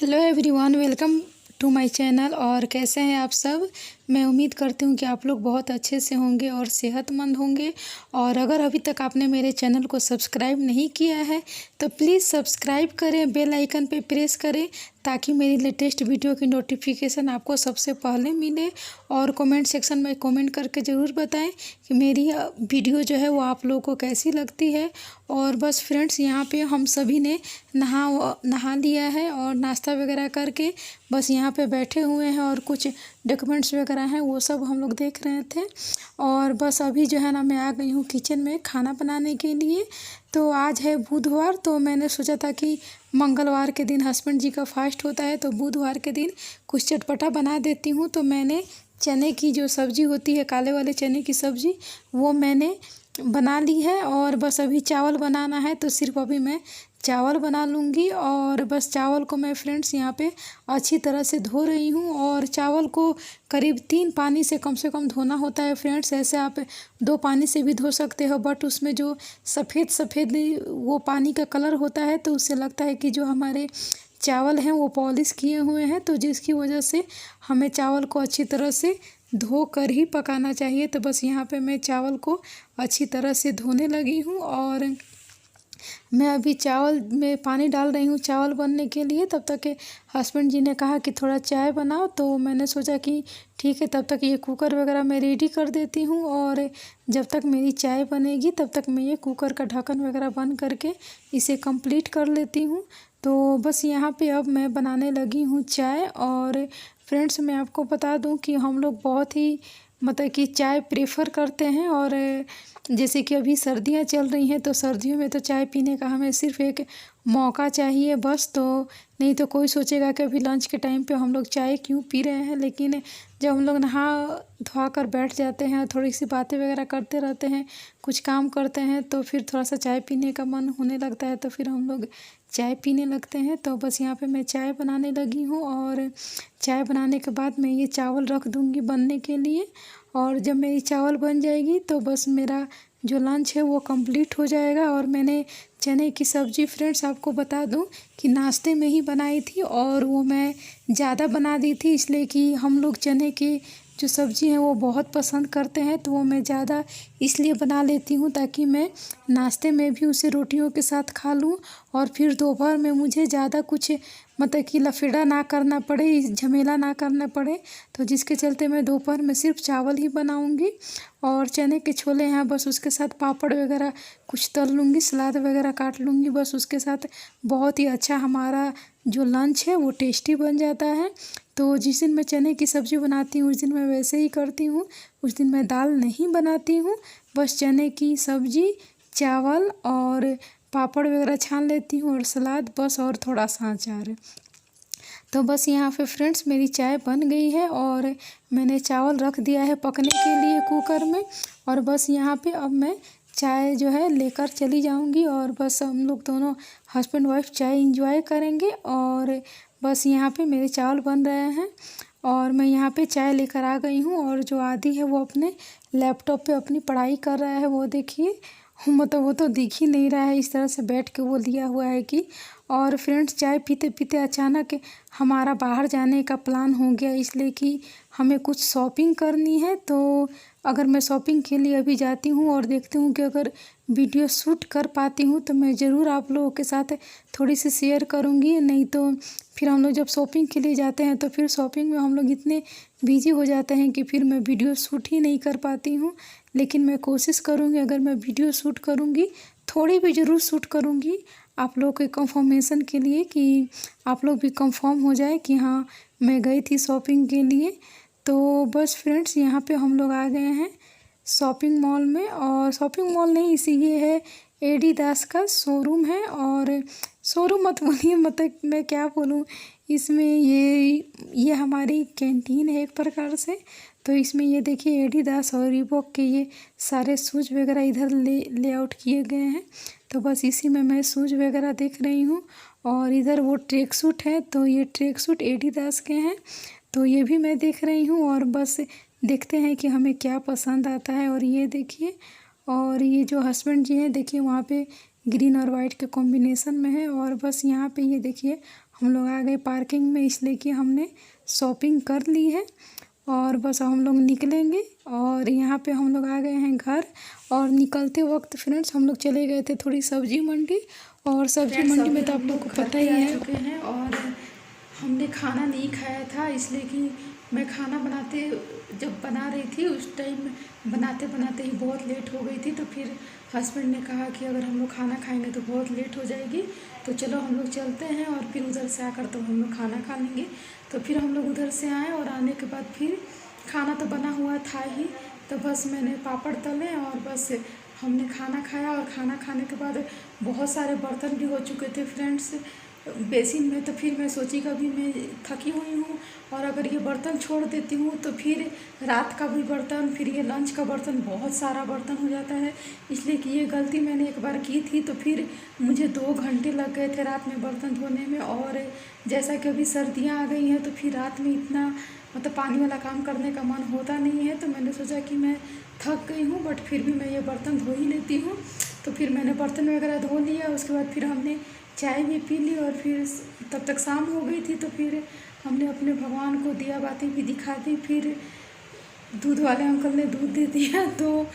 Hello everyone, welcome to my channel. और कैसे हैं आप सब। मैं उम्मीद करती हूँ कि आप लोग बहुत अच्छे से होंगे और सेहतमंद होंगे। और अगर अभी तक आपने मेरे चैनल को सब्सक्राइब नहीं किया है तो प्लीज़ सब्सक्राइब करें, बेल आइकन पे प्रेस करें ताकि मेरी लेटेस्ट वीडियो की नोटिफिकेशन आपको सबसे पहले मिले। और कमेंट सेक्शन में कमेंट करके ज़रूर बताएं कि मेरी वीडियो जो है वो आप लोगों को कैसी लगती है। और बस फ्रेंड्स, यहाँ पे हम सभी ने नहा लिया है और नाश्ता वगैरह करके बस यहाँ पे बैठे हुए हैं और कुछ डॉक्यूमेंट्स वगैरह हैं वो सब हम लोग देख रहे थे। और बस अभी जो है ना मैं आ गई हूँ किचन में खाना बनाने के लिए। तो आज है बुधवार, तो मैंने सोचा था कि मंगलवार के दिन हस्बैंड जी का फास्ट होता है तो बुधवार के दिन कुछ चटपटा बना देती हूँ। तो मैंने चने की जो सब्ज़ी होती है, काले वाले चने की सब्ज़ी, वो मैंने बना ली है। और बस अभी चावल बनाना है तो सिर्फ अभी मैं चावल बना लूँगी। और बस चावल को मैं फ्रेंड्स यहाँ पे अच्छी तरह से धो रही हूँ। और चावल को करीब 3 पानी से कम धोना होता है फ्रेंड्स। ऐसे आप 2 पानी से भी धो सकते हो, बट उसमें जो सफ़ेद सफ़ेद वो पानी का कलर होता है तो उससे लगता है कि जो हमारे चावल हैं वो पॉलिश किए हुए हैं, तो जिसकी वजह से हमें चावल को अच्छी तरह से धो कर ही पकाना चाहिए। तो बस यहाँ पे मैं चावल को अच्छी तरह से धोने लगी हूँ। और मैं अभी चावल में पानी डाल रही हूँ चावल बनने के लिए। तब तक हस्बैंड जी ने कहा कि थोड़ा चाय बनाओ, तो मैंने सोचा कि ठीक है, तब तक ये कुकर वगैरह मैं रेडी कर देती हूँ। और जब तक मेरी चाय बनेगी तब तक मैं ये कुकर का ढक्कन वगैरह बंद करके इसे कंप्लीट कर लेती हूँ। तो बस यहाँ पे अब मैं बनाने लगी हूँ चाय। और फ्रेंड्स, मैं आपको बता दूँ कि हम लोग बहुत ही मतलब कि चाय प्रेफर करते हैं। और जैसे कि अभी सर्दियाँ चल रही हैं तो सर्दियों में तो चाय पीने का हमें सिर्फ एक मौका चाहिए बस। तो नहीं तो कोई सोचेगा कि अभी लंच के टाइम पे हम लोग चाय क्यों पी रहे हैं। लेकिन जब हम लोग नहा धोआ कर बैठ जाते हैं, थोड़ी सी बातें वगैरह करते रहते हैं, कुछ काम करते हैं, तो फिर थोड़ा सा चाय पीने का मन होने लगता है, तो फिर हम लोग चाय पीने लगते हैं। तो बस यहाँ पे मैं चाय बनाने लगी हूँ। और चाय बनाने के बाद मैं ये चावल रख दूँगी बनने के लिए। और जब मेरी चावल बन जाएगी तो बस मेरा जो लंच है वो कंप्लीट हो जाएगा। और मैंने चने की सब्ज़ी फ्रेंड्स आपको बता दूं कि नाश्ते में ही बनाई थी, और वो मैं ज़्यादा बना दी थी इसलिए कि हम लोग चने की जो सब्ज़ी है वो बहुत पसंद करते हैं, तो वो मैं ज़्यादा इसलिए बना लेती हूँ ताकि मैं नाश्ते में भी उसे रोटियों के साथ खा लूँ। और फिर दोपहर में मुझे ज़्यादा कुछ मतलब कि लफड़ा ना करना पड़े, झमेला ना करना पड़े, तो जिसके चलते मैं दोपहर में सिर्फ चावल ही बनाऊँगी। और चने के छोले हैं, बस उसके साथ पापड़ वगैरह कुछ तल लूँगी, सलाद वगैरह काट लूँगी, बस उसके साथ बहुत ही अच्छा हमारा जो लंच है वो टेस्टी बन जाता है। तो जिस दिन मैं चने की सब्ज़ी बनाती हूँ उस दिन मैं वैसे ही करती हूँ, उस दिन मैं दाल नहीं बनाती हूँ। बस चने की सब्ज़ी, चावल और पापड़ वगैरह छान लेती हूँ और सलाद बस, और थोड़ा सा अचार। तो बस यहाँ पे फ्रेंड्स मेरी चाय बन गई है और मैंने चावल रख दिया है पकने के लिए कुकर में। और बस यहाँ पे अब मैं चाय जो है लेकर चली जाऊँगी और बस हम लोग दोनों हस्बैंड वाइफ चाय इंजॉय करेंगे। और बस यहाँ पे मेरे चावल बन रहे हैं और मैं यहाँ पे चाय लेकर आ गई हूँ। और जो आदि है वो अपने लैपटॉप पे अपनी पढ़ाई कर रहा है, वो देखिए मतलब वो तो दिख ही नहीं रहा है, इस तरह से बैठ के वो लिया हुआ है कि। और फ्रेंड्स, चाय पीते पीते अचानक हमारा बाहर जाने का प्लान हो गया, इसलिए कि हमें कुछ शॉपिंग करनी है। तो अगर मैं शॉपिंग के लिए अभी जाती हूँ और देखती हूँ कि अगर वीडियो शूट कर पाती हूँ तो मैं ज़रूर आप लोगों के साथ थोड़ी सी शेयर करूँगी। नहीं तो फिर हम लोग जब शॉपिंग के लिए जाते हैं तो फिर शॉपिंग में हम लोग इतने बिजी हो जाते हैं कि फिर मैं वीडियो शूट ही नहीं कर पाती हूँ। लेकिन मैं कोशिश करूँगी, अगर मैं वीडियो शूट करूँगी थोड़ी भी ज़रूर शूट करूँगी आप लोगों के कंफर्मेशन के लिए, कि आप लोग भी कंफर्म हो जाए कि हाँ मैं गई थी शॉपिंग के लिए। तो बस फ्रेंड्स, यहाँ पे हम लोग आ गए हैं शॉपिंग मॉल में। और शॉपिंग मॉल नहीं, इसी ये है एडिडास का शोरूम है। और शोरूम मत बोलिए, मतलब मैं क्या बोलूँ, इसमें ये हमारी कैंटीन है एक प्रकार से। तो इसमें ये देखिए एडिडास और रीबॉक के ये सारे शूज़ वगैरह इधर लेआउट किए गए हैं। तो बस इसी में मैं शूज़ वगैरह देख रही हूँ। और इधर वो ट्रैक सूट है, तो ये ट्रैक सूट एडिडास के हैं, तो ये भी मैं देख रही हूँ। और बस देखते हैं कि हमें क्या पसंद आता है। और ये देखिए, और ये जो हस्बैंड जी हैं देखिए वहाँ पे ग्रीन और वाइट के कॉम्बिनेशन में है। और बस यहाँ पे ये देखिए हम लोग आ गए पार्किंग में, इसलिए कि हमने शॉपिंग कर ली है और बस हम लोग निकलेंगे। और यहाँ पे हम लोग आ गए हैं घर। और निकलते वक्त फ्रेंड्स हम लोग चले गए थे थोड़ी सब्जी मंडी, और सब्जी मंडी में तो आप लोग को पता ही है चुके हैं। और हमने खाना नहीं खाया था, इसलिए कि मैं खाना जब बना रही थी उस टाइम बनाते बनाते ही बहुत लेट हो गई थी। तो फिर हस्बैंड ने कहा कि अगर हम लोग खाना खाएंगे तो बहुत लेट हो जाएगी, तो चलो हम लोग चलते हैं और फिर उधर से आकर तो हम लोग खाना खा लेंगे। तो फिर हम लोग उधर से आए और आने के बाद फिर खाना तो बना हुआ था ही, तो बस मैंने पापड़ तले और बस हमने खाना खाया। और खाना खाने के बाद बहुत सारे बर्तन भी हो चुके थे फ्रेंड्स बेसिन में। तो फिर मैं सोची कि अभी मैं थकी हुई हूँ और अगर ये बर्तन छोड़ देती हूँ तो फिर रात का भी बर्तन, फिर ये लंच का बर्तन, बहुत सारा बर्तन हो जाता है। इसलिए कि ये गलती मैंने एक बार की थी, तो फिर मुझे 2 घंटे लग गए थे रात में बर्तन धोने में। और जैसा कि अभी सर्दियाँ आ गई हैं तो फिर रात में इतना मतलब पानी वाला काम करने का मन होता नहीं है। तो मैंने सोचा कि मैं थक गई हूँ बट फिर भी मैं ये बर्तन धो ही लेती हूँ। तो फिर मैंने बर्तन वगैरह धो लिया, उसके बाद फिर हमने चाय भी पी ली और फिर तब तक शाम हो गई थी। तो फिर हमने अपने भगवान को दिया बाती भी दिखा दी। फिर दूध वाले अंकल ने दूध दे दिया, तो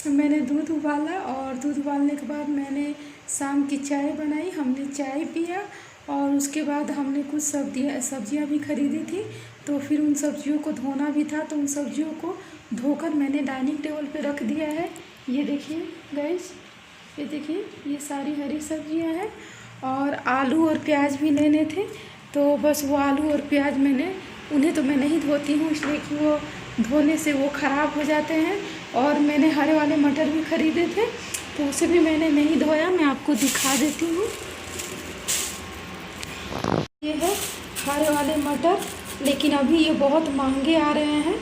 मैंने दूध उबाला और दूध उबालने के बाद मैंने शाम की चाय बनाई, हमने चाय पिया। और उसके बाद हमने कुछ सब्जियां भी खरीदी थी, तो फिर उन सब्जियों को धोना भी था, तो उन सब्जियों को धोकर मैंने डाइनिंग टेबल पे रख दिया है। ये देखिए गाइस, ये देखिए ये सारी हरी सब्जियां हैं। और आलू और प्याज भी लेने थे, तो बस वो आलू और प्याज उन्हें तो मैं नहीं धोती हूँ, इसलिए कि वो धोने से वो ख़राब हो जाते हैं। और मैंने हरे वाले मटर भी ख़रीदे थे, तो उसे भी मैंने नहीं धोया। मैं आपको दिखा देती हूँ, ये है हरे वाले मटर, लेकिन अभी ये बहुत महंगे आ रहे हैं,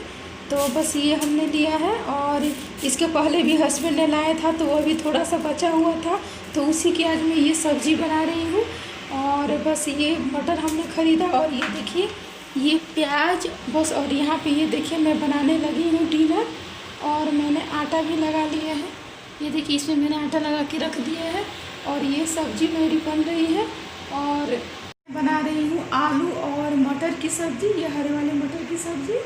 तो बस ये हमने लिया है। और इसके पहले भी हस्बैंड ने लाया था, तो वो भी थोड़ा सा बचा हुआ था, तो उसी की आज मैं ये सब्ज़ी बना रही हूँ। और बस ये मटर हमने ख़रीदा। और ये देखिए ये प्याज बस। और यहाँ पे ये देखिए मैं बनाने लगी हूँ डिनर, और मैंने आटा भी लगा लिया है। ये देखिए इसमें मैंने आटा लगा के रख दिया है। और ये सब्ज़ी मेरी बन रही है और बना रही हूँ आलू और मटर की सब्ज़ी, ये हरे वाले मटर की सब्ज़ी।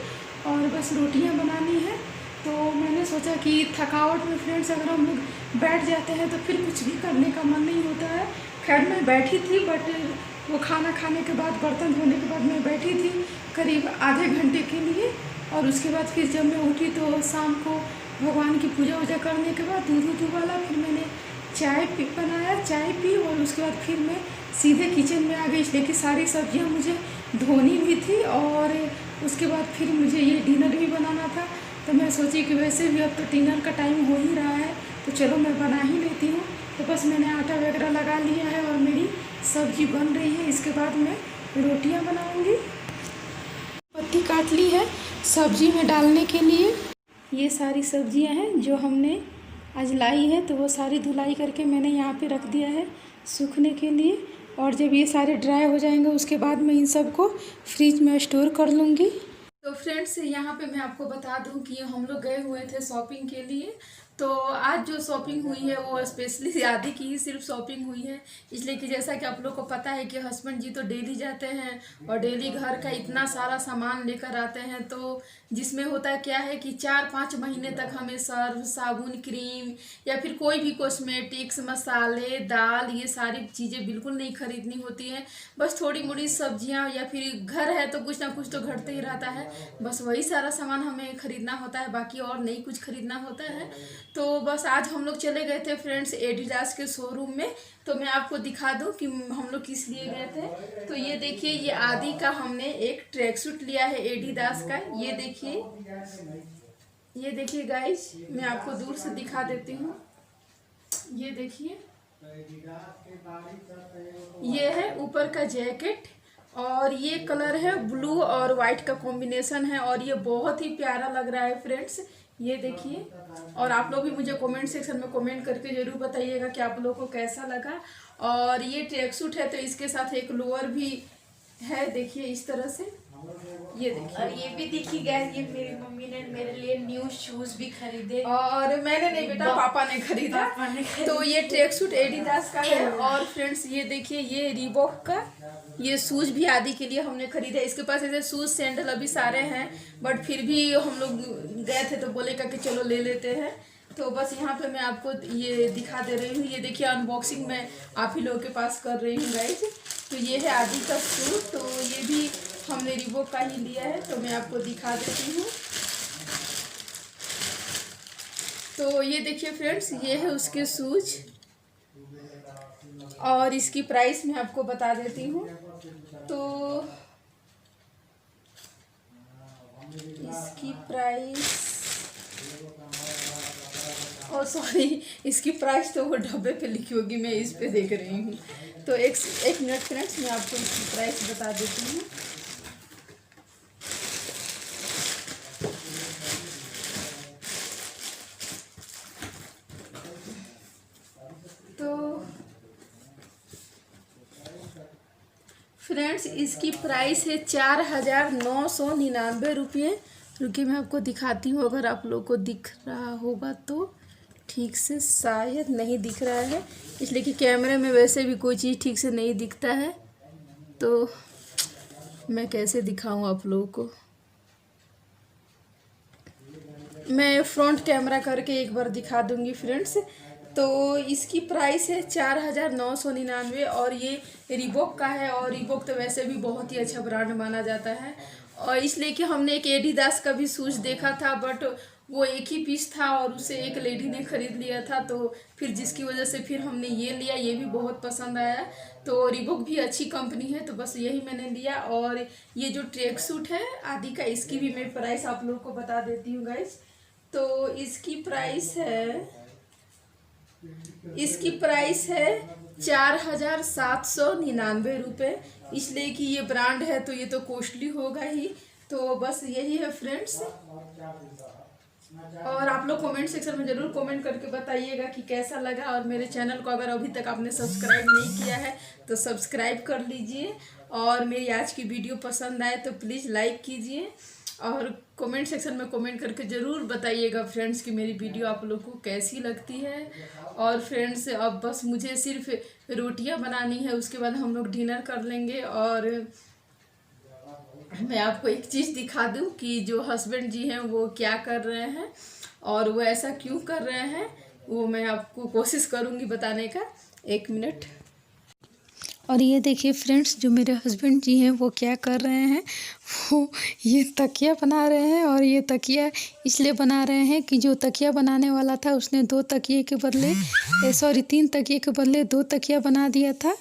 और बस रोटियाँ बनानी है। तो मैंने सोचा कि थकावट में फ्रेंड्स अगर हम लोग बैठ जाते हैं तो फिर कुछ भी करने का मन नहीं होता है। खैर मैं बैठी थी, बट वो खाना खाने के बाद, बर्तन धोने के बाद मैं बैठी थी करीब आधे घंटे के लिए। और उसके बाद फिर जब मैं उठी तो शाम को भगवान की पूजा वूजा करने के बाद दूध उबाला, फिर मैंने चाय बनाया, चाय पी। और उसके बाद फिर मैं सीधे किचन में आ गई, इसलिए कि सारी सब्जियां मुझे धोनी भी थी। और उसके बाद फिर मुझे ये डिनर भी बनाना था, तो मैं सोची कि वैसे भी अब तो डिनर का टाइम हो ही रहा है, तो चलो मैं बना ही लेती हूँ। तो बस मैंने आटा वगैरह लगा लिया है और मेरी सब्जी बन रही है। इसके बाद मैं रोटियाँ बनाऊँगी। पत्ती काट ली है सब्जी में डालने के लिए। ये सारी सब्जियां हैं जो हमने आज लाई है, तो वो सारी धुलाई करके मैंने यहाँ पे रख दिया है सूखने के लिए। और जब ये सारे ड्राई हो जाएंगे उसके बाद मैं इन सब को फ्रिज में स्टोर कर लूँगी। तो फ्रेंड्स यहाँ पे मैं आपको बता दूँ कि हम लोग गए हुए थे शॉपिंग के लिए। तो आज जो शॉपिंग हुई है वो स्पेशली आदि की ही सिर्फ शॉपिंग हुई है, इसलिए कि जैसा कि आप लोग को पता है कि हस्बैंड जी तो डेली जाते हैं और डेली घर का इतना सारा सामान लेकर आते हैं, तो जिसमें होता है क्या है कि 4-5 महीने तक हमें सर्फ, साबुन, क्रीम या फिर कोई भी कॉस्मेटिक्स, मसाले, दाल, ये सारी चीज़ें बिल्कुल नहीं खरीदनी होती हैं। बस थोड़ी मोड़ी सब्जियां या फिर घर है तो कुछ ना कुछ तो घटते ही रहता है, बस वही सारा सामान हमें खरीदना होता है, बाकी और नहीं कुछ खरीदना होता है। तो बस आज हम लोग चले गए थे फ्रेंड्स एडिडास के शोरूम में। तो मैं आपको दिखा दूं कि हम लोग किस लिए गए थे। तो ये देखिए ये आदि का हमने एक ट्रैक सूट लिया है एडिडास का। ये देखिए गाइस, मैं आपको दूर से दिखा देती हूँ। ये देखिए ये है ऊपर का जैकेट, और ये कलर है ब्लू और वाइट का कॉम्बिनेशन है, और ये बहुत ही प्यारा लग रहा है फ्रेंड्स। ये देखिए, और आप लोग भी मुझे कमेंट सेक्शन में कमेंट करके जरूर बताइएगा कि आप लोगों को कैसा लगा। और ये ट्रैक सूट है तो इसके साथ एक लोअर भी है, देखिए इस तरह से। ये देखिए, और ये भी देखिए गाइस, ये मेरी मम्मी ने मेरे लिए न्यू शूज भी खरीदे, और मैंने नहीं बेटा, पापा ने खरीदा। तो ये ट्रैक सूट एडिडास का है। और फ्रेंड्स ये देखिए ये रीबॉक का ये शूज भी आदि के लिए हमने खरीदे। इसके पास ऐसे शूज सैंडल अभी सारे हैं, बट फिर भी हम लोग गए थे तो बोलेगा कि चलो ले लेते हैं। तो बस यहाँ पे मैं आपको ये दिखा दे रही हूँ। ये देखिए अनबॉक्सिंग मैं आप ही लोगों के पास कर रही हूँ गाइज। तो ये है आदि का शूज, तो ये भी हमने रिबॉक का ही लिया है, तो मैं आपको दिखा देती हूँ। तो ये देखिए फ्रेंड्स, ये है उसके शूज और इसकी प्राइस मैं आपको बता देती हूँ। तो इसकी प्राइस, ओ सॉरी, इसकी प्राइस तो वो डब्बे पे लिखी होगी, मैं इस पे देख रही हूँ। तो एक मिनट फ्रेंड्स, मैं आपको इसकी प्राइस बता देती हूँ। तो फ्रेंड्स इसकी प्राइस है 4,999 रुपये। रुकिए मैं आपको दिखाती हूँ, अगर आप लोग को दिख रहा होगा तो। ठीक से शायद नहीं दिख रहा है, इसलिए कि कैमरे में वैसे भी कोई चीज़ ठीक से नहीं दिखता है, तो मैं कैसे दिखाऊं आप लोगों को। मैं फ्रंट कैमरा करके एक बार दिखा दूंगी फ्रेंड्स। तो इसकी प्राइस है 4,999 और ये रिबॉक का है। और रिबॉक तो वैसे भी बहुत ही अच्छा ब्रांड माना जाता है, और इसलिए कि हमने एक एडिडास का भी शूज़ देखा था, बट वो एक ही पीस था और उसे एक लेडी ने खरीद लिया था, तो फिर जिसकी वजह से फिर हमने ये लिया। ये भी बहुत पसंद आया। तो रिबॉक भी अच्छी कंपनी है, तो बस यही मैंने लिया। और ये जो ट्रैक सूट है आदि का, इसकी भी मैं प्राइस आप लोग को बता देती हूँ गाइज। तो इसकी प्राइस है 4,799 रुपये, इसलिए कि ये ब्रांड है तो ये तो कॉस्टली होगा ही। तो बस यही है फ्रेंड्स। और आप लोग कमेंट सेक्शन में ज़रूर कमेंट करके बताइएगा कि कैसा लगा। और मेरे चैनल को अगर अभी तक आपने सब्सक्राइब नहीं किया है तो सब्सक्राइब कर लीजिए। और मेरी आज की वीडियो पसंद आए तो प्लीज़ लाइक कीजिए, और कमेंट सेक्शन में कमेंट करके ज़रूर बताइएगा फ्रेंड्स कि मेरी वीडियो आप लोग को कैसी लगती है। और फ्रेंड्स अब बस मुझे सिर्फ रोटियां बनानी है, उसके बाद हम लोग डिनर कर लेंगे। और मैं आपको एक चीज़ दिखा दूं कि जो हस्बैंड जी हैं वो क्या कर रहे हैं और वो ऐसा क्यों कर रहे हैं, वो मैं आपको कोशिश करूंगी बताने का। एक मिनट। और ये देखिए फ्रेंड्स, जो मेरे हस्बैंड जी हैं वो क्या कर रहे हैं, वो ये तकिया बना रहे हैं। और ये तकिया इसलिए बना रहे हैं कि जो तकिया बनाने वाला था उसने 2 तकिए के बदले 3 तकिए के बदले 2 तकिया बना दिया था।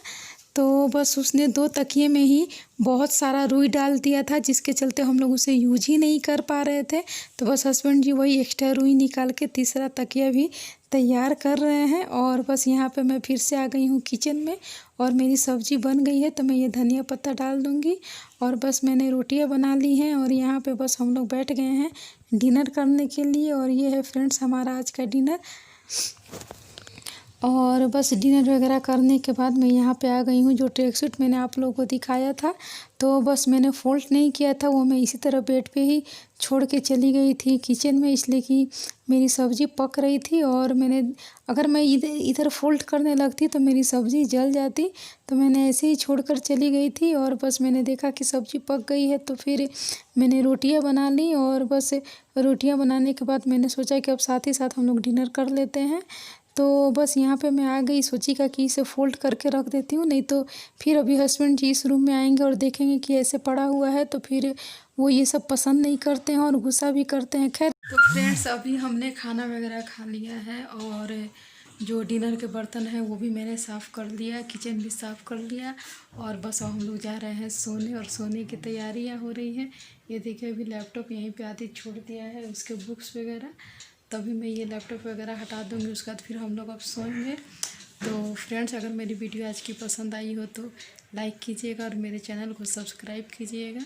तो बस उसने 2 तकिए में ही बहुत सारा रुई डाल दिया था, जिसके चलते हम लोग उसे यूज ही नहीं कर पा रहे थे। तो बस हस्बैंड जी वही एक्स्ट्रा रुई निकाल के तीसरा तकिया भी तैयार कर रहे हैं। और बस यहाँ पे मैं फिर से आ गई हूँ किचन में, और मेरी सब्ज़ी बन गई है, तो मैं ये धनिया पत्ता डाल दूँगी। और बस मैंने रोटियाँ बना ली हैं, और यहाँ पे बस हम लोग बैठ गए हैं डिनर करने के लिए। और ये है फ्रेंड्स हमारा आज का डिनर। और बस डिनर वगैरह करने के बाद मैं यहाँ पे आ गई हूँ। जो ट्रैक सूट मैंने आप लोगों को दिखाया था, तो बस मैंने फ़ोल्ड नहीं किया था, वो मैं इसी तरह बेड पे ही छोड़ के चली गई थी किचन में, इसलिए कि मेरी सब्ज़ी पक रही थी। और अगर मैं इधर फ़ोल्ड करने लगती तो मेरी सब्ज़ी जल जाती, तो मैंने ऐसे ही छोड़कर चली गई थी। और बस मैंने देखा कि सब्ज़ी पक गई है, तो फिर मैंने रोटियां बना ली। और बस रोटियां बनाने के बाद मैंने सोचा कि अब साथ ही साथ हम लोग डिनर कर लेते हैं। तो बस यहाँ पे मैं आ गई, सोची का कि इसे फ़ोल्ड करके रख देती हूँ, नहीं तो फिर अभी हस्बैंड जी इस रूम में आएंगे और देखेंगे कि ऐसे पड़ा हुआ है, तो फिर वो ये सब पसंद नहीं करते हैं और गुस्सा भी करते हैं। खैर, तो फ्रेंड्स अभी हमने खाना वगैरह खा लिया है, और जो डिनर के बर्तन हैं वो भी मैंने साफ़ कर लिया, किचन भी साफ़ कर लिया। और बस हम लोग जा रहे हैं सोने, और सोने की तैयारियां हो रही हैं। ये देखिए अभी लैपटॉप यहीं पे आदि छोड़ दिया है, उसके बुक्स वगैरह, तभी मैं ये लैपटॉप वगैरह हटा दूँगी, उसके बाद फिर हम लोग अब सोएंगे। तो फ्रेंड्स अगर मेरी वीडियो आज की पसंद आई हो तो लाइक कीजिएगा, और मेरे चैनल को सब्सक्राइब कीजिएगा,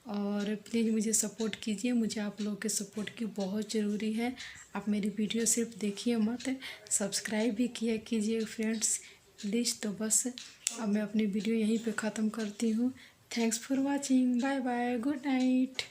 और प्लीज़ मुझे सपोर्ट कीजिए। मुझे आप लोगों के सपोर्ट की बहुत ज़रूरी है। आप मेरी वीडियो सिर्फ देखिए मत, सब्सक्राइब भी किया कीजिए फ्रेंड्स प्लीज़। तो बस अब मैं अपनी वीडियो यहीं पे ख़त्म करती हूँ। Thanks for watching, bye bye, good night.